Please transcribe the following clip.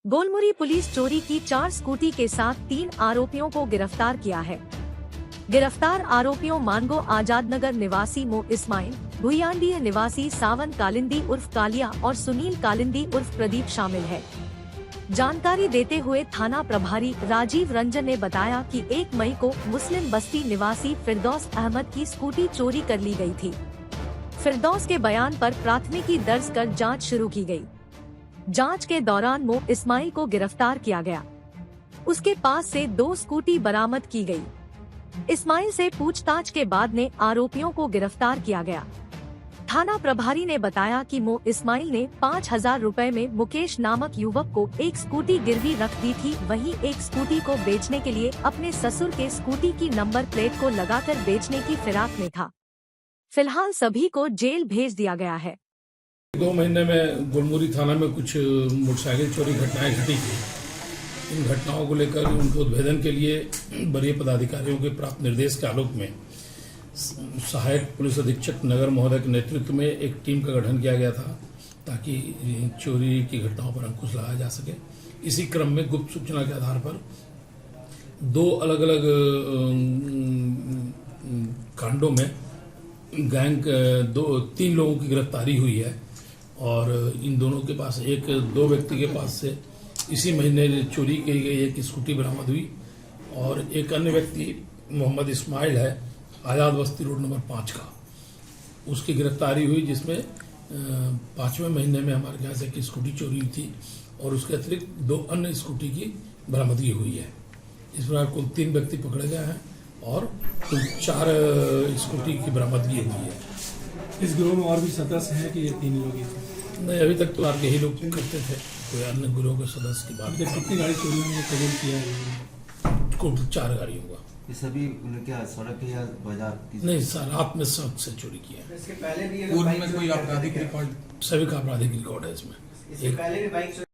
Golmuri police चोरी की 4 scooty के साथ 3 आरोपियों को गिरफ्तार किया है। गिरफ्तार आरोपियों मानगो आजाद नगर निवासी मो इस्माइल, भुइयांडीह निवासी सावन कालिंदी उर्फ कालिया और सुनील कालिंदी उर्फ प्रदीप शामिल है। जानकारी देते हुए थाना प्रभारी राजीव रंजन ने बताया कि 1 मई को मुस्लिम बस्ती निवासी फिरदौस अहमद की स्कूटी चोरी कर ली गई थी। फिरदौस के बयान पर प्राथमिकी दर्ज कर जांच शुरू की गई। जांच के दौरान मो इस्माइल को गिरफ्तार किया गया। उसके पास से 2 स्कूटी बरामद की गई। इस्माइल से पूछताछ के बाद ने आरोपियों को गिरफ्तार किया गया। थाना प्रभारी ने बताया कि मो इस्माइल ने 5,000 रुपए में मुकेश नामक युवक को एक स्कूटी गिरवी रख दी थी। वहीं एक स्कूटी को बेचने के लिए अपने ससुर के स्कूटी की नंबर प्लेट को लगाकर बेचने की फिराक में था। फिलहाल सभी को जेल भेज दिया गया है। 2 महीने में गोलमुरी थाना में कुछ मोटरसाइकिल चोरी घटनाएं घटी थी। इन घटनाओं को लेकर उनको उद्भेदन के लिए वरीय पदाधिकारियों के प्राप्त निर्देश के आलोक में सहायक पुलिस अधीक्षक नगर महोदय के नेतृत्व में एक टीम का गठन किया गया था ताकि चोरी की घटनाओं पर अंकुश लगाया जा सके। इसी क्रम में गुप्त सूचना के आधार पर 2 अलग अलग कांडों में गैंग 3 लोगों की गिरफ्तारी हुई है और इन दोनों के पास 2 व्यक्ति के पास से इसी महीने चोरी की गई एक स्कूटी बरामद हुई और एक अन्य व्यक्ति मोहम्मद इस्माइल है, आजाद बस्ती रोड नंबर 5 का, उसकी गिरफ्तारी हुई, जिसमें 5वें महीने में हमारे यहाँ से एक स्कूटी चोरी हुई थी और उसके अतिरिक्त 2 अन्य स्कूटी की बरामदगी हुई है। इस प्रकार कुल 3 व्यक्ति पकड़े गए हैं और कुल 4 स्कूटी की बरामदगी हुई है। इस गिरोह में और भी सदस्य हैं कि ये 3 लोग ही थे? नहीं, अभी तक तो आपके ही लोग करते थे, कोई अन्य गिरोह के सदस्य की बात। कितनी गाड़ी चोरी में कबूल किया है? कुल 4 गाड़ी होगा। ये सभी क्या सड़क या बाजार? नहीं सर, रात में सड़क से चोरी किया है। इसके पहले भी पूर्व में कोई आपराधिक रिकॉर्ड? सभी का आपराधिक रिकॉर्ड है इसमें। इससे पहले भी बाइक